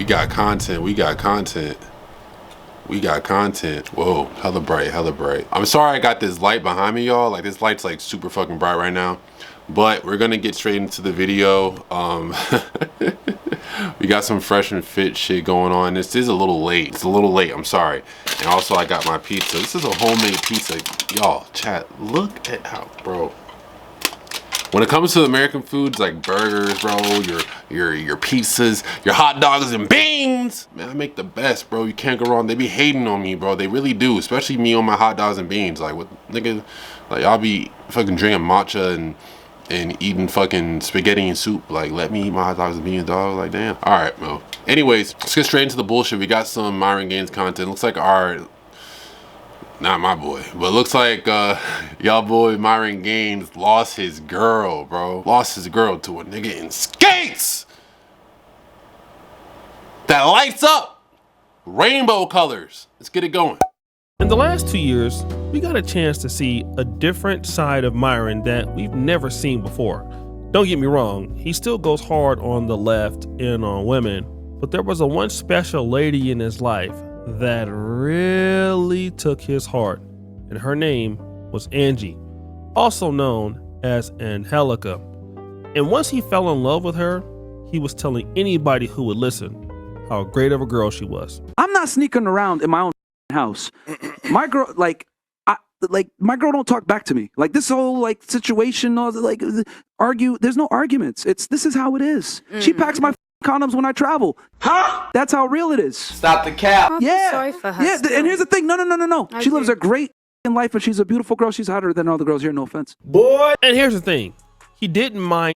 got content. We got content. We got content. Whoa, hella bright, hella bright. I'm sorry I got this light behind me, y'all. Like, this light's like super fucking bright right now. But we're gonna get straight into the video. We got some fresh and fit shit going on. This is a little late. It's a little late, I'm sorry. And also I got my pizza. This is a homemade pizza. Y'all, chat, look at how, bro. When it comes to American foods like burgers, bro, your pizzas, your hot dogs and beans, man, I make the best, bro. You can't go wrong. They be hating on me, bro. They really do, especially me on my hot dogs and beans. Like, what, nigga, like, I'll be fucking drinking matcha and eating fucking spaghetti and soup. Like, let me eat my hot dogs and beans, dog. Like, damn. All right, bro. Anyways, let's get straight into the bullshit. We got some Myron Gaines content. Looks like our, not my boy, but looks like y'all boy Myron Gaines lost his girl, bro. Lost his girl to a nigga in skates that lights up rainbow colors. Let's get it going. In the last 2 years, we got a chance to see a different side of Myron that we've never seen before. Don't get me wrong, he still goes hard on the left and on women, but there was a one special lady in his life that really took his heart, and her name was Angie, also known as Angelica. And once he fell in love with her, he was telling anybody who would listen how great of a girl she was. I'm not sneaking around in my own house. My girl, my girl don't talk back to me. Like, this whole like situation, like argue. There's no arguments. This is how it is. She packs my condoms when I travel. Huh? That's how real it is. Stop the cap. Yeah. Sorry for her. Yeah. And here's the thing. No. I She lives do. a great life, and she's a beautiful girl. She's hotter than all the girls here. No offense. Boy. And here's the thing. He didn't mind.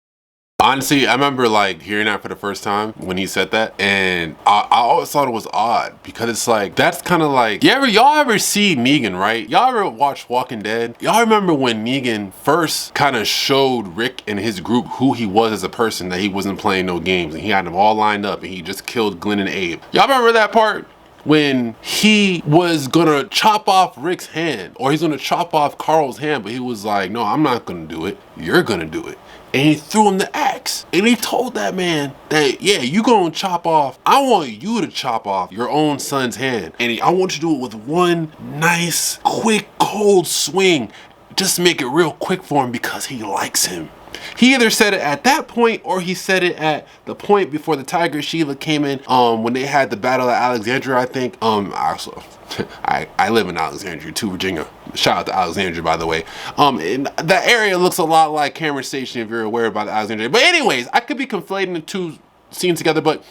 Honestly, I remember like hearing that for the first time when he said that, and I always thought it was odd because it's like, that's kind of like, y'all ever see Negan, right? Y'all ever watch Walking Dead? Y'all remember when Negan first kind of showed Rick and his group who he was as a person, that he wasn't playing no games, and he had them all lined up, and he just killed Glenn and Abe. Y'all remember that part? When he was gonna chop off Rick's hand, or he's gonna chop off Carl's hand, but he was like, no, I'm not gonna do it. You're gonna do it. And he threw him the axe. And he told that man that, yeah, you gonna chop off, I want you to chop off your own son's hand. And I want you to do it with one nice, quick, cold swing. Just make it real quick for him because he likes him. He either said it at that point, or he said it at the point before the Tiger Sheila came in, when they had the battle at Alexandria, I think. I live in Alexandria too, Virginia. Shout out to Alexandria, by the way. And that area looks a lot like Cameron Station, if you're aware about Alexandria. But anyways, I could be conflating the two scenes together, but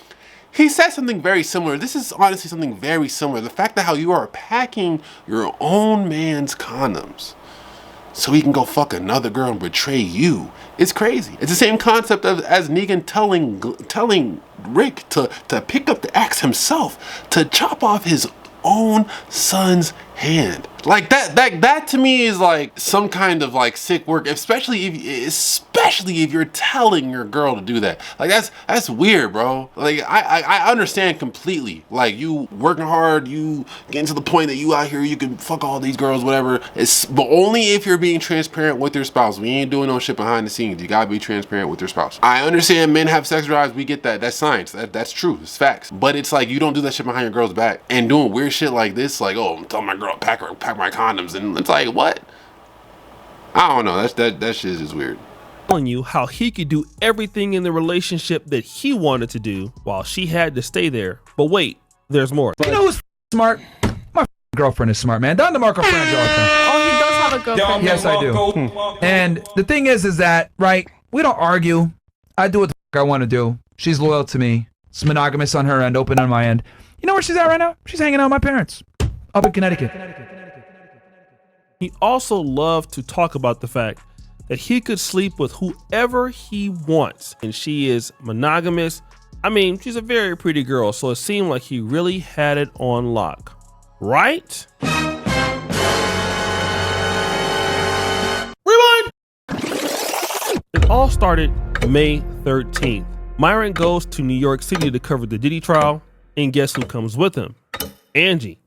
he said something very similar. This is honestly something very similar. The fact that how you are packing your own man's condoms so he can go fuck another girl and betray you. It's crazy. It's the same concept as Negan telling Rick to pick up the axe himself to chop off his own son's hand. Like that to me is like some kind of like sick work, especially if you're telling your girl to do that. Like that's weird, bro. Like I understand completely. Like, you working hard, you getting to the point that you out here, you can fuck all these girls, whatever. But only if you're being transparent with your spouse. We ain't doing no shit behind the scenes. You gotta be transparent with your spouse. I understand men have sex drives. We get that. That's science. That's true. It's facts. But it's like, you don't do that shit behind your girl's back and doing weird shit like this. Like, oh, I'm telling my girl pack my condoms, and it's like, what? I don't know. That shit is just weird. Telling you how he could do everything in the relationship that he wanted to do while she had to stay there. But wait, there's more. You know who's smart? My girlfriend is smart, man. Don DeMarco Frangiola. Oh, he does have a girlfriend. Yes, I do. And the thing is that, right, we don't argue. I do what the fuck I want to do. She's loyal to me. It's monogamous on her end, open on my end. You know where she's at right now? She's hanging out with my parents up in Connecticut. He also loved to talk about the fact that he could sleep with whoever he wants, and she is monogamous. I mean, she's a very pretty girl, so it seemed like he really had it on lock, right? Rewind! It all started May 13th. Myron goes to New York City to cover the Diddy trial, and guess who comes with him? Angie.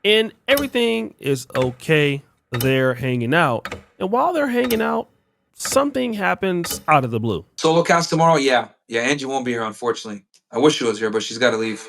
And everything is okay. They're hanging out, and while they're hanging out, something happens out of the blue. Solo cast tomorrow? Yeah, Angie won't be here, unfortunately. I wish she was here, but she's got to leave.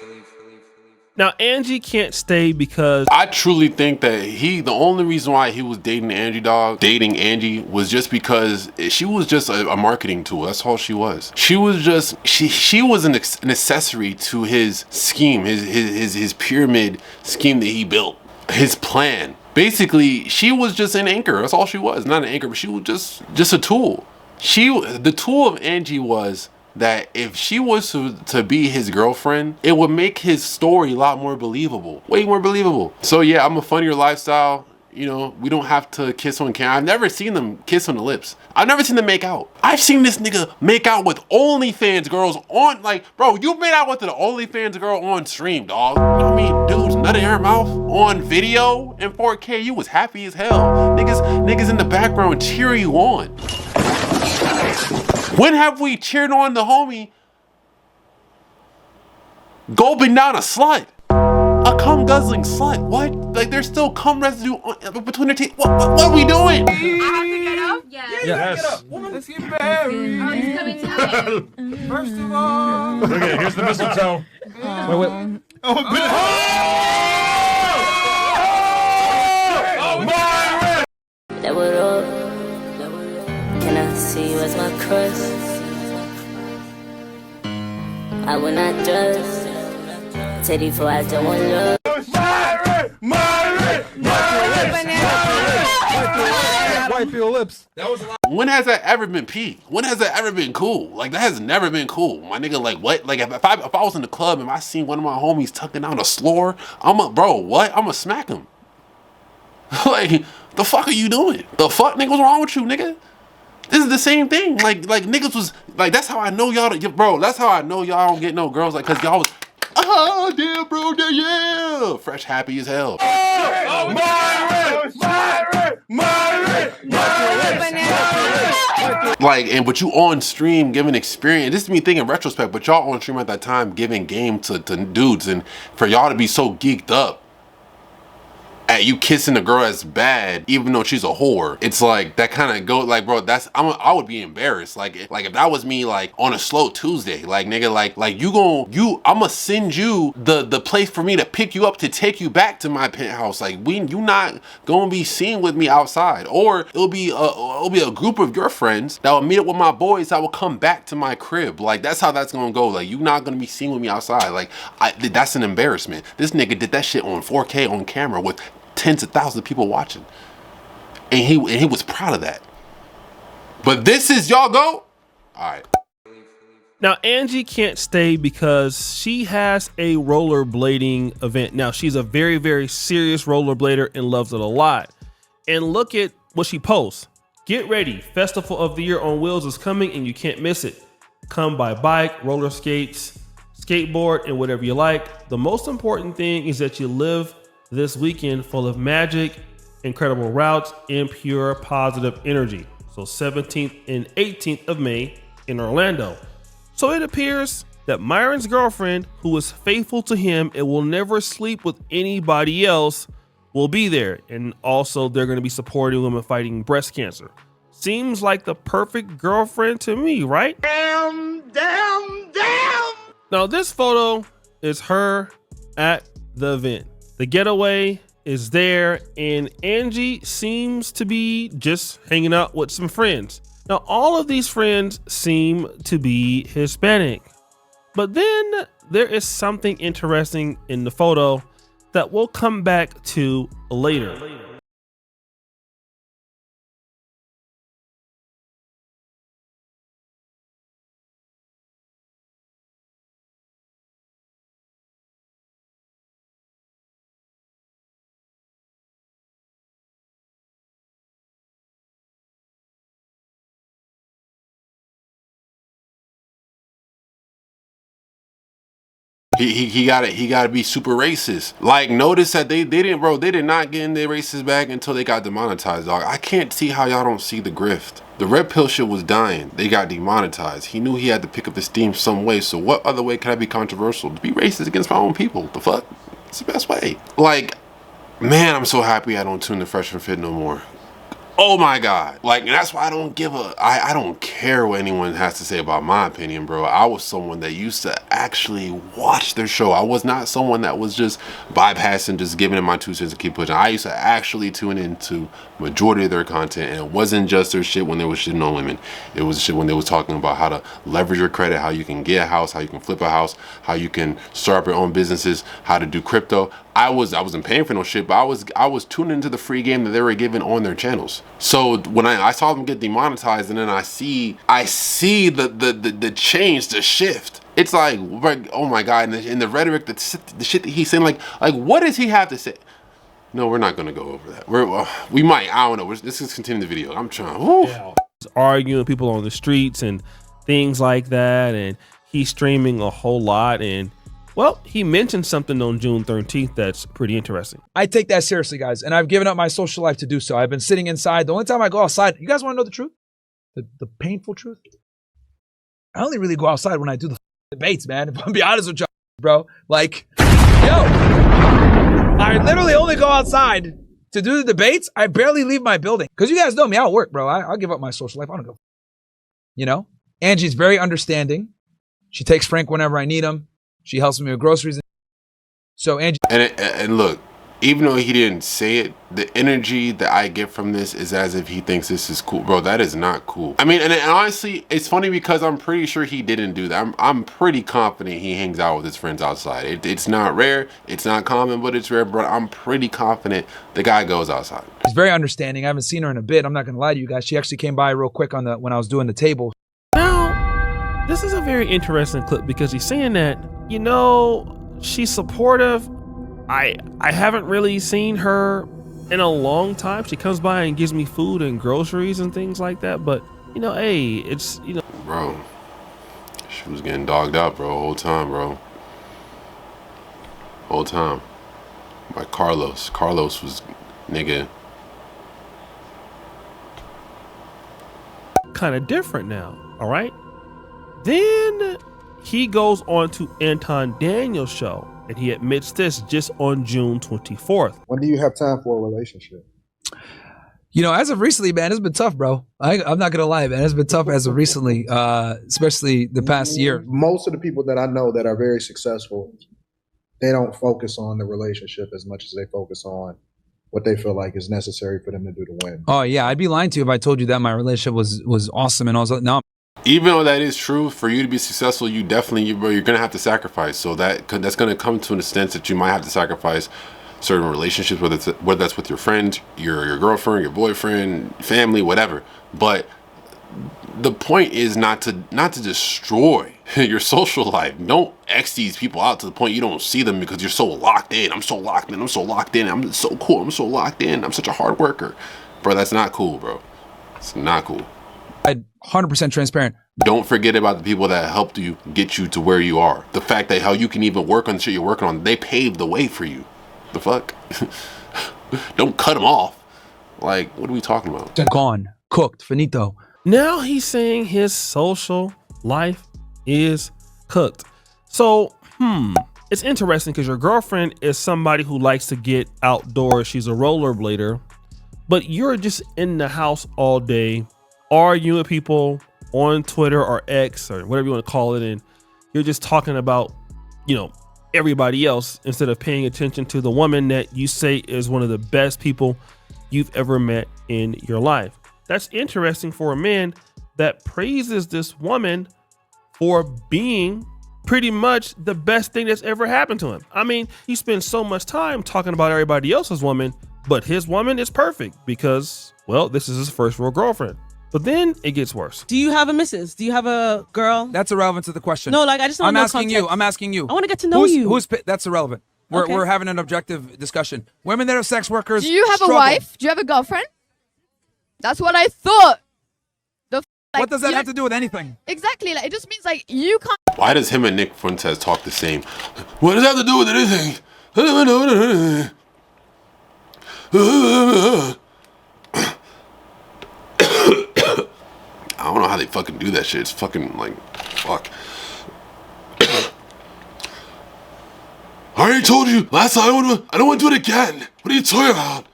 Now, Angie can't stay because I truly think that the only reason why he was dating Angie was just because she was just a marketing tool. That's all she was. She was just, she was an accessory to his scheme, his pyramid scheme that he built, his plan. Basically, she was just an anchor. That's all she was. Not an anchor, but she was just a tool. The tool of Angie was that if she was to be his girlfriend, it would make his story a lot more believable, way more believable. So yeah, I'm a funnier lifestyle. You know, we don't have to kiss on camera. I've never seen them kiss on the lips. I've never seen them make out. I've seen this nigga make out with OnlyFans girls on, like, bro, you made out with an OnlyFans girl on stream, dog. You know what I mean? Dudes nutting her mouth on video in 4K. You was happy as hell. Niggas in the background cheer you on. When have we cheered on the homie gulping down a slut? A cum guzzling slut? What? Like there's still cum residue between their teeth? What are we doing? I have to get up? Yeah. Yes. Let's get married. Oh, he's coming tonight. First of all. Okay, here's the mistletoe. Wait. That would all. Can I see you as my crush? I will not trust. Tell you for I don't want love. Wipe your lips. When has that ever been peak? When has that ever been cool? Like that has never been cool. My nigga, like what? Like if I was in the club and I seen one of my homies tucking down a slore, I'ma smack him. Like, the fuck are you doing? The fuck, nigga, what's wrong with you, nigga? This is the same thing. Like niggas was like, that's how I know y'all, bro. That's how I know y'all don't get no girls, like, cause y'all was, oh damn, bro, yeah, fresh, happy as hell. Like, but you on stream giving experience. This is me thinking retrospect, but y'all on stream at that time giving game to dudes, and for y'all to be so geeked up at you kissing a girl that's bad, even though she's a whore, it's like that kind of go like, bro, I would be embarrassed. Like if that was me, like on a slow Tuesday, like nigga, I'ma send you the place for me to pick you up to take you back to my penthouse. Like you not gonna be seen with me outside, or it'll be a group of your friends that will meet up with my boys that will come back to my crib. Like that's how that's gonna go. Like you not gonna be seen with me outside. Like that's an embarrassment. This nigga did that shit on 4K on camera with tens of thousands of people watching, and he was proud of that. But this is y'all go. All right. now Angie can't stay because she has a rollerblading event. Now she's a very, very serious rollerblader and loves it a lot. And look at what she posts. Get ready. Festival of the Year on Wheels is coming and you can't miss it. Come by bike, roller skates, skateboard, and whatever you like. The most important thing is that you live this weekend full of magic, incredible routes, and pure positive energy. So 17th and 18th of May in Orlando. So it appears that Myron's girlfriend, who is faithful to him and will never sleep with anybody else, will be there. And also they're going to be supporting women fighting breast cancer. Seems like the perfect girlfriend to me, right? Damn. Now this photo is her at the event. The getaway is there, and Angie seems to be just hanging out with some friends. Now, all of these friends seem to be Hispanic, but then there is something interesting in the photo that we'll come back to later. He gotta be super racist. Like, notice that they did not get in their racist bag until they got demonetized, dog. I can't see how y'all don't see the grift. The red pill shit was dying. They got demonetized. He knew he had to pick up his steam some way. So what other way could I be controversial? To be racist against my own people. The fuck? It's the best way. Like, man, I'm so happy I don't tune the Fresh and Fit no more. Oh my God. Like, and that's why I don't give a, I don't care what anyone has to say about my opinion, bro. I was someone that used to actually watch their show. I was not someone that was just bypassing, just giving it my 2 cents and keep pushing. I used to actually tune into majority of their content, and it wasn't just their shit when they was shitting on women. It was shit when they was talking about how to leverage your credit, how you can get a house, how you can flip a house, how you can start up your own businesses, how to do crypto. I wasn't paying for no shit, but I was tuning into the free game that they were giving on their channels. So when I saw them get demonetized, and then I see the change, the shift. It's like, oh my God, and the rhetoric, the shit that he's saying, like what does he have to say? No, we're not gonna go over that. We might, I don't know. Let's just continue the video. I'm trying. Yeah. Arguing with people on the streets and things like that, and he's streaming a whole lot, and well, he mentioned something on June 13th that's pretty interesting. I take that seriously, guys, and I've given up my social life to do so. I've been sitting inside. The only time I go outside, you guys want to know the truth? The painful truth? I only really go outside when I do the debates, man. If I'm be honest with you, bro. Like, yo, I literally only go outside to do the debates. I barely leave my building. Because you guys know me, I'll work, bro. I'll give up my social life. I don't go. You know? Angie's very understanding. She takes Frank whenever I need him. She helps me with groceries. So Angie. And look, even though he didn't say it, the energy that I get from this is as if he thinks this is cool. Bro, that is not cool. I mean, and honestly, it's funny because I'm pretty sure he didn't do that. I'm pretty confident he hangs out with his friends outside. It's not rare, it's not common, but it's rare. But I'm pretty confident the guy goes outside. She's very understanding. I haven't seen her in a bit. I'm not gonna lie to you guys. She actually came by real quick when I was doing the table. Now, this is a very interesting clip because he's saying that, you know, she's supportive. I haven't really seen her in a long time. She comes by and gives me food and groceries and things like that. But, you know, hey, it's, you know. Bro, she was getting dogged out, bro, whole time, bro. Whole time. By Carlos. Carlos was, nigga. Kind of different now, all right? Then he goes on to Anton Daniels' show, and he admits this just on June 24th. When do you have time for a relationship? You know, as of recently, man, it's been tough, bro. I'm not gonna lie, man. It's been tough as of recently, especially the past year. Most of the people that I know that are very successful, they don't focus on the relationship as much as they focus on what they feel like is necessary for them to do to win. Oh yeah, I'd be lying to you if I told you that my relationship was awesome and all that. No. Even though that is true, for you to be successful, you definitely, you're gonna have to sacrifice. So that's gonna come to an extent that you might have to sacrifice certain relationships, whether that's with your friend, your girlfriend, your boyfriend, family, whatever. But the point is not to destroy your social life. Don't X these people out to the point you don't see them because you're so locked in. I'm so locked in. I'm so locked in. I'm so cool. I'm so locked in. I'm such a hard worker, bro. That's not cool, bro. It's not cool. 100% transparent. Don't forget about the people that helped you get you to where you are. The fact that how you can even work on the shit you're working on, they paved the way for you. The fuck? Don't cut them off. Like, what are we talking about? Gone, cooked, finito. Now he's saying his social life is cooked. So, it's interesting because your girlfriend is somebody who likes to get outdoors. She's a rollerblader, but you're just in the house all day, arguing with people on Twitter or X or whatever you want to call it, and you're just talking about, you know, everybody else instead of paying attention to the woman that you say is one of the best people you've ever met in your life. That's interesting for a man that praises this woman for being pretty much the best thing that's ever happened to him. I mean, he spends so much time talking about everybody else's woman, but his woman is perfect because, well, this is his first real girlfriend. But then it gets worse. Do you have a missus? Do you have a girl? That's irrelevant to the question. No, like I just want to know asking context. you. I'm asking you. I want to get to know you. That's irrelevant. We're having an objective discussion. Women that are sex workers. Do you have struggle. a wife? Do you have a girlfriend? That's what I thought. What does that have to do with anything? Exactly. Like, it just means like you can't. Why does him and Nick Fuentes talk the same? What does that have to do with anything? I don't know. I don't know how they fucking do that shit. It's fucking like, fuck. I already told you last time. I don't want to do it again. What are you talking about?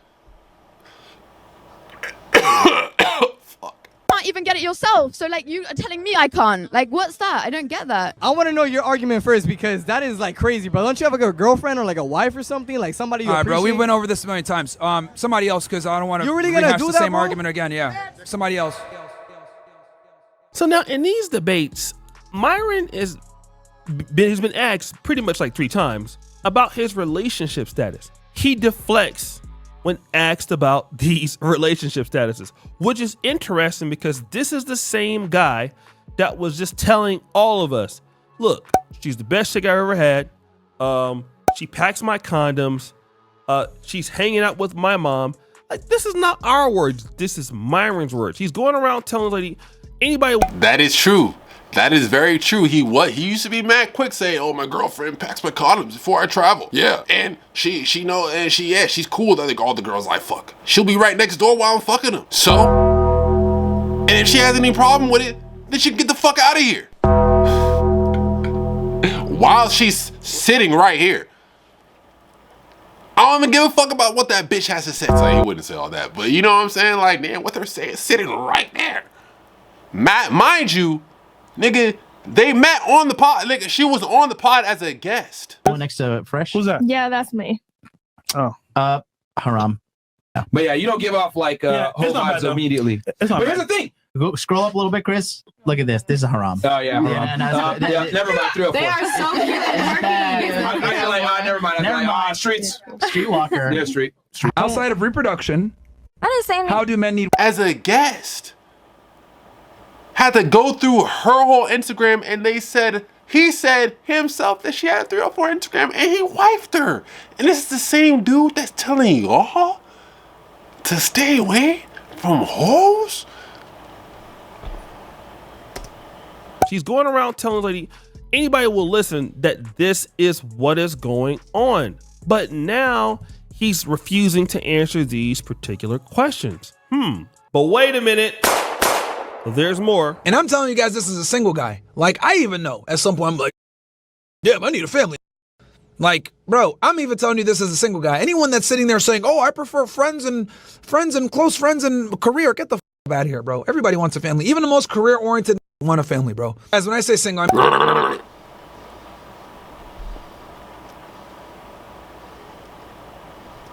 get it yourself. So like you are telling me I can't. Like what's that? I don't get that. I want to know your argument first because that is like crazy, bro. Don't you have like a girlfriend or like a wife or something? Like somebody you All right, bro. We appreciate? went over this a million times. Somebody else, because I don't want to You really gonna rehash do the that, same bro? argument again. Yeah, somebody else. So now in these debates, Myron has been asked pretty much like 3 times about his relationship status. He deflects when asked about these relationship statuses, which is interesting because this is the same guy that was just telling all of us, look, she's the best chick I've ever had. She packs my condoms. She's hanging out with my mom. Like, this is not our words. This is Myron's words. He's going around telling lady, anybody. That is true. That is very true. He used to be mad quick saying, "Oh, my girlfriend packs my condoms before I travel." Yeah, and she's cool with all the girls I fuck. She'll be right next door while I'm fucking them. So, and if she has any problem with it, then she can get the fuck out of here. While she's sitting right here. I don't even give a fuck about what that bitch has to say. So he wouldn't say all that, but you know what I'm saying? Like, damn, what they're saying, sitting right there. Mind you, nigga, they met on the pod. Nigga, she was on the pod as a guest. Next to Fresh. Who's that? Yeah, that's me. Oh. Haram. But yeah, you don't give off like Yeah, whole it's not bad, vibes though. immediately. It's not But here's bad. the thing. Go, scroll up a little bit, Chris. Look at this. This is a haram. Oh yeah, haram. Yeah, no, Yeah, never mind. 3 or 4. They are so cute. Never mind. Never mind. Streets. Streetwalker. Yeah, street. Outside of reproduction, I didn't say anything. how do men need? As a guest. Had to go through her whole Instagram and he said himself that she had 3 or 4 Instagram and he wifed her. And this is the same dude that's telling y'all to stay away from hoes? She's going around telling lady, anybody will listen that this is what is going on. But now he's refusing to answer these particular questions. But wait a minute. There's more. And I'm telling you guys, this is a single guy. Like, I even know at some point, I'm like, damn, I need a family. Like, bro, I'm even telling you this as a single guy. Anyone that's sitting there saying, oh, I prefer friends and close friends and career, get the out of here, bro. Everybody wants a family. Even the most career-oriented want a family, bro. As when I say single, I'm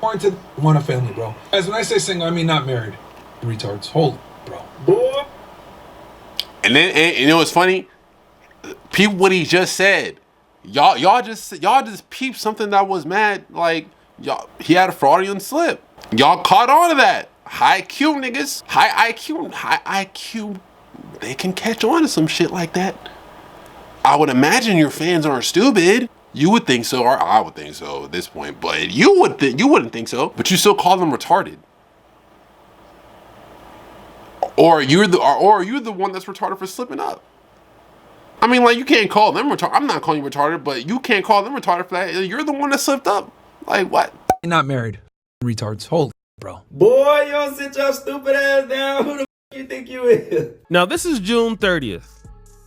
oriented, want a family, bro. As when I say single, I mean not married. Retards. Hold, bro. Boy. And then, and you know what's funny? Peep what he just said. Y'all just peeped something that was mad. Like, he had a fraudulent slip. Y'all caught on to that. High IQ niggas. High IQ. They can catch on to some shit like that. I would imagine your fans aren't stupid. You would think so, or I would think so at this point. But you wouldn't think so. But you still call them retarded. Or you're the one that's retarded for slipping up. I mean, like, you can't call them retarded. I'm not calling you retarded, but you can't call them retarded for that. You're the one that slipped up. Like, what? not married. Retards. Hold, bro. Boy, you don't sit your stupid ass down. Who the f you think you is? Now, this is June 30th.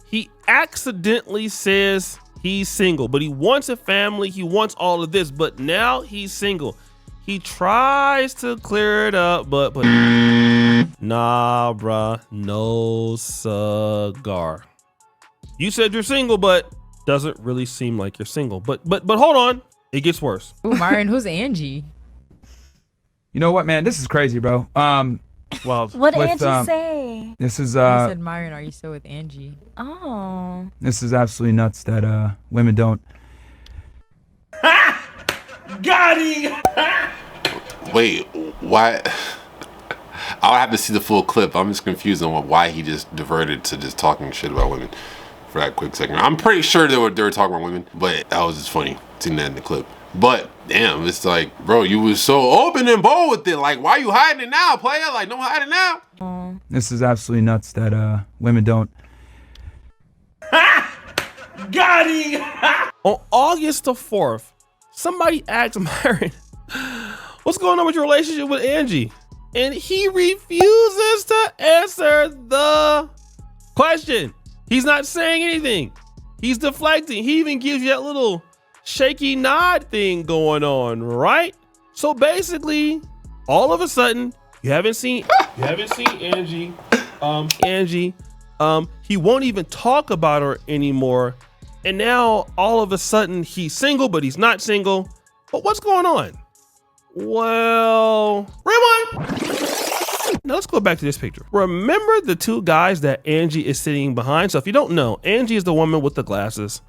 He accidentally says he's single, but he wants a family. He wants all of this, but now he's single. He tries to clear it up, but nah, bruh, no cigar. You said you're single, but doesn't really seem like you're single. But hold on, it gets worse. Ooh, Myron, who's Angie? You know what, man? This is crazy, bro. Well, what did Angie say? This is I said, Myron, are you still with Angie? Oh. This is absolutely nuts that women don't. Got him. Wait, why? I'll have to see the full clip. I'm just confused on why he just diverted to just talking shit about women for that quick second. I'm pretty sure they were talking about women, but that was just funny seeing that in the clip. But damn, it's like, bro, you was so open and bold with it. Like, why you hiding it now, player? Like, don't hide it now. This is absolutely nuts that women don't. Got him. On August the 4th, somebody asked Myron, what's going on with your relationship with Angie? And he refuses to answer the question. He's not saying anything. He's deflecting. He even gives you that little shaky nod thing going on, right? So basically, all of a sudden, you haven't seen Angie Angie. He won't even talk about her anymore. And now all of a sudden he's single, but he's not single. But what's going on? Well, rewind. Now let's go back to this picture. Remember the two guys that Angie is sitting behind? So if you don't know, Angie is the woman with the glasses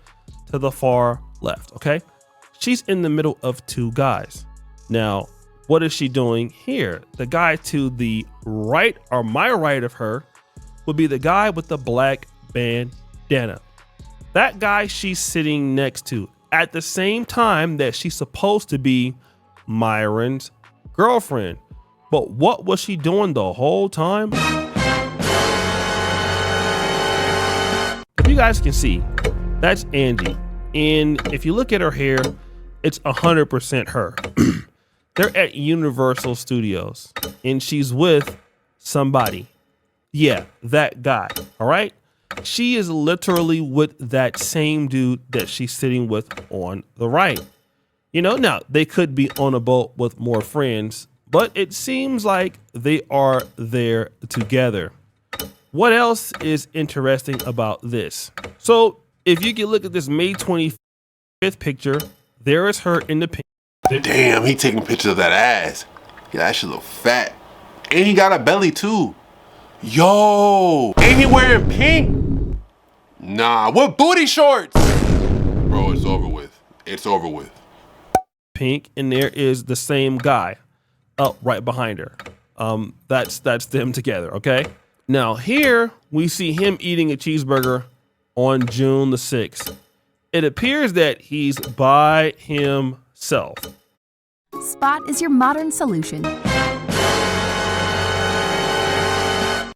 to the far left, okay? She's in the middle of two guys. Now, what is she doing here? The guy to the right, or my right of her, would be the guy with the black bandana. That guy she's sitting next to at the same time that she's supposed to be Myron's girlfriend. But what was she doing the whole time? If you guys can see, that's Angie. And if you look at her hair, it's 100% her. They're at Universal Studios and she's with somebody. Yeah, that guy. All right. She is literally with that same dude that she's sitting with on the right. You know, now they could be on a boat with more friends, but it seems like they are there together. What else is interesting about this? So if you can look at this May 25th picture, there is her in the pink. Damn, he taking pictures of that ass. Yeah, that shit look fat. And he got a belly too. Yo, ain't he wearing pink? Nah, what booty shorts? Bro, it's over with. It's over with. Pink, and there is the same guy up right behind her. That's them together, okay? Now here we see him eating a cheeseburger on June the 6th. It appears that he's by himself. Spot is your modern solution.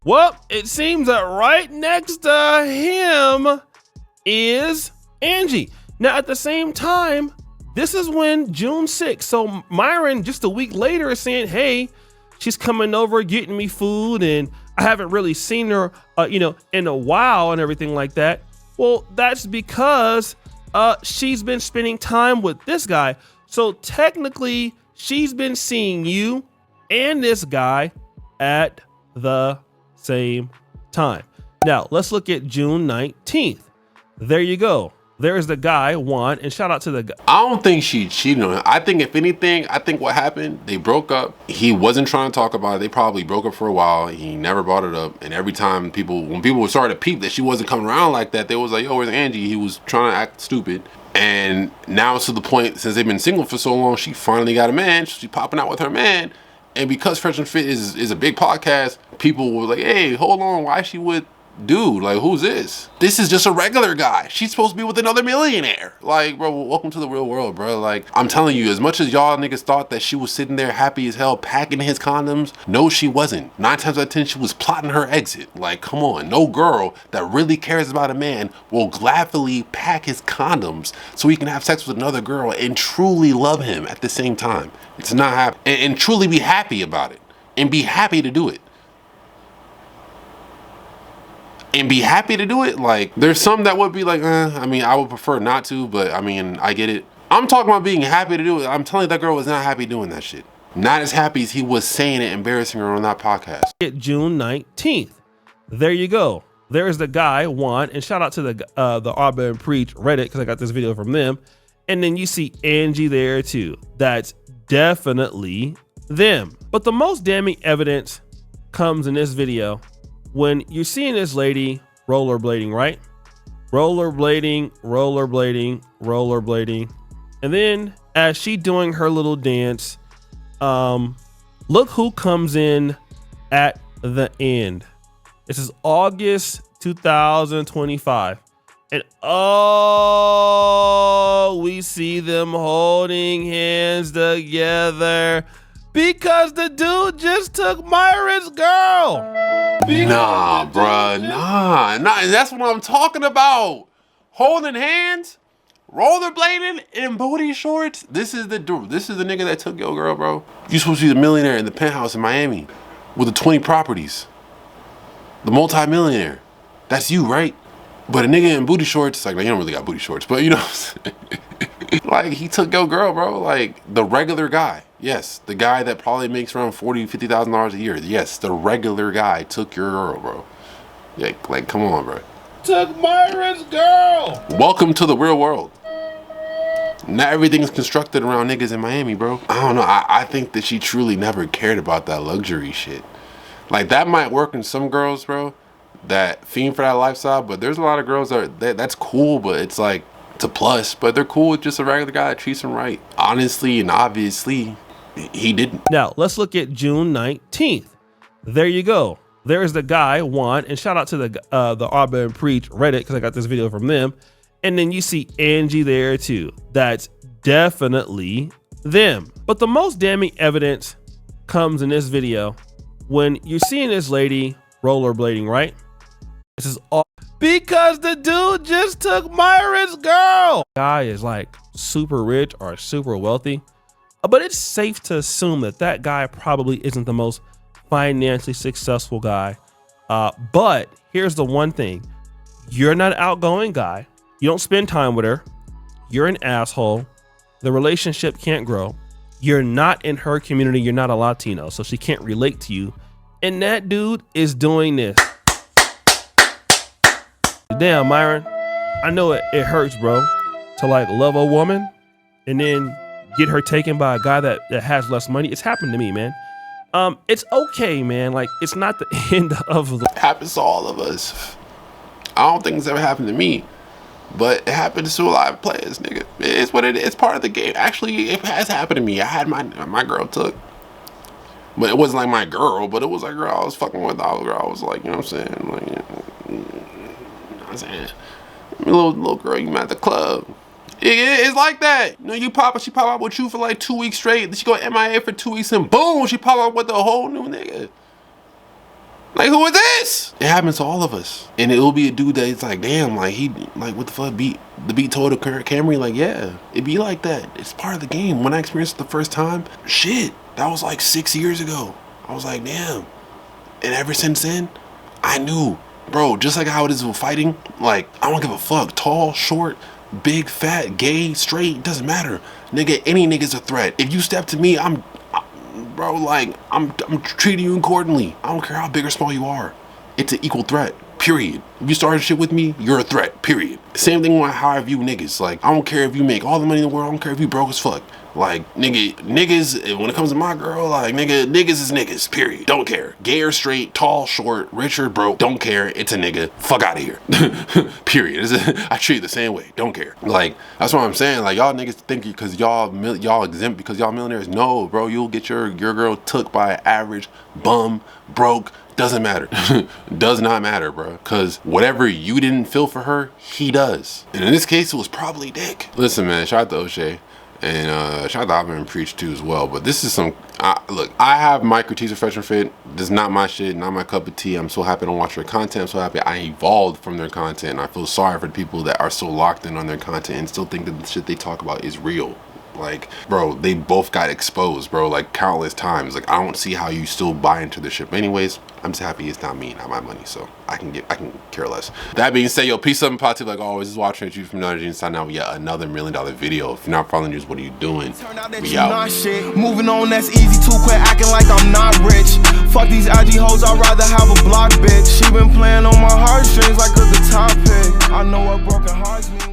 Well, it seems that right next to him is Angie. Now, at the same time, this is when June 6th. So Myron, just a week later, is saying, hey, she's coming over, getting me food, and I haven't really seen her, in a while and everything like that. Well, that's because she's been spending time with this guy. So technically, she's been seeing you and this guy at the same time. Now let's look at June 19th. There you go. There's the guy, Juan, and shout out to the guy. I don't think she cheated on him. I think if anything, what happened, they broke up. He wasn't trying to talk about it. They probably broke up for a while. He never brought it up. And every time when people started to peep that she wasn't coming around like that, they was like, yo, where's Angie? He was trying to act stupid. And now it's to the point, since they've been single for so long, she finally got a man. She's popping out with her man. And because Fresh and Fit is a big podcast, people were like, hey, hold on, why is she with dude? Like, who's this? This is just a regular guy. She's supposed to be with another millionaire. Like, bro, welcome to the real world, bro. Like, I'm telling you, as much as y'all niggas thought that she was sitting there happy as hell packing his condoms, no, she wasn't. 9 times out of 10, she was plotting her exit. Like, come on. No girl that really cares about a man will gladly pack his condoms so he can have sex with another girl and truly love him at the same time. It's not happening. And truly be happy about it. And be happy to do it. And be happy to do it. Like, there's some that would be like, I would prefer not to, but I get it. I'm talking about being happy to do it. I'm telling you, that girl was not happy doing that shit. Not as happy as he was saying it, embarrassing her on that podcast. June 19th. There you go. There's the guy, Juan, and shout out to the Arbor and Preach Reddit, because I got this video from them. And then you see Angie there too. That's definitely them. But the most damning evidence comes in this video when you're seeing this lady rollerblading, right? Rollerblading, rollerblading, rollerblading. And then as she doing her little dance, look who comes in at the end. This is August 2025. And we see them holding hands together because the dude just took Myron's girl. Nah, bruh, nah. That's what I'm talking about. Holding hands, rollerblading, and booty shorts. This is the nigga that took your girl, bro. You supposed to be the millionaire in the penthouse in Miami with the 20 properties. The multi-millionaire. That's you, right? But a nigga in booty shorts, it's like, you don't really got booty shorts, but you know what I'm saying? Like, he took your girl, bro. Like, the regular guy. Yes, the guy that probably makes around $40,000, $50,000 a year. Yes, the regular guy took your girl, bro. Yeah, like, come on, bro. Took Myron's girl. Welcome to the real world. Not everything's constructed around niggas in Miami, bro. I don't know. I think that she truly never cared about that luxury shit. Like, that might work in some girls, bro, that fiend for that lifestyle, but there's a lot of girls that's cool, but it's like, it's a plus, but they're cool with just a regular guy that treats them right. Honestly and obviously, he didn't. Now, let's look at June 19th. There you go. There's the guy, Juan, and shout out to the Auburn Preach Reddit, because I got this video from them. And then you see Angie there too. That's definitely them. But the most damning evidence comes in this video when you're seeing this lady rollerblading, right? This is all because the dude just took Myron's girl. Guy is like super rich or super wealthy, but it's safe to assume that that guy probably isn't the most financially successful guy. But here's the one thing. You're not an outgoing guy. You don't spend time with her. You're an asshole. The relationship can't grow. You're not in her community. You're not a Latino, so she can't relate to you. And that dude is doing this. Damn, Myron. I know it hurts, bro, to like love a woman and then get her taken by a guy that has less money. It's happened to me, man. It's okay, man. Like, it's not the end of the... It happens to all of us. I don't think it's ever happened to me, but it happens to a lot of players, nigga. It's what it is. It's part of the game. Actually, it has happened to me. I had my girl took, but it wasn't like my girl, but it was like girl I was fucking with. I was like, you know what I'm saying? Like, you know what I'm saying? Little girl you met at the club. It's like that. You know, she pop up with you for like 2 weeks straight. Then she go MIA for 2 weeks and boom, she pop up with a whole new nigga. Like, who is this? It happens to all of us. And it'll be a dude that it's like, damn, like he, like what the fuck the beat told the Camry, like, yeah, it be like that. It's part of the game. When I experienced it the first time, shit, that was like 6 years ago. I was like, damn. And ever since then, I knew, bro, just like how it is with fighting, like, I don't give a fuck. Tall, short, big, fat, gay, straight, doesn't matter. Nigga, any nigga's a threat. If you step to me, bro, like, I'm treating you accordingly. I don't care how big or small you are. It's an equal threat, period. If you started shit with me, you're a threat, period. Same thing with how I view niggas. Like, I don't care if you make all the money in the world. I don't care if you broke as fuck. Like, niggas, when it comes to my girl, like, niggas is niggas, period. Don't care. Gay or straight, tall, short, rich or broke, don't care. It's a nigga. Fuck out of here. Period. I treat you the same way. Don't care. Like, that's what I'm saying. Like, y'all niggas think because y'all exempt because y'all millionaires. No, bro, you'll get your girl took by an average bum, broke. Doesn't matter. Does not matter, bro. Because whatever you didn't feel for her, he does. And in this case, it was probably dick. Listen, man, shout out to O'Shea. And shout out to Auburn Preach too as well. But this is some, look, I have my critiques of Fresh and Fit. This is not my shit, not my cup of tea. I'm so happy to watch their content. I'm so happy I evolved from their content. And I feel sorry for the people that are so locked in on their content and still think that the shit they talk about is real. Like, bro, they both got exposed, bro, like countless times. Like, I don't see how you still buy into the shit. Anyways, I'm just happy it's not me, not my money, so I can care less. That being said, yo, peace up and positive like always. This is WatchMeWatchYou from Another Gene signing out with yet another $1 million video. If you're not following news, what are you doing? We out. Moving on, that's easy too. Quit acting like I'm not rich. Fuck these IG hoes, I'd rather have a block bitch. She been playing on my heartstrings like a guitar pick. I know what broken hearts mean.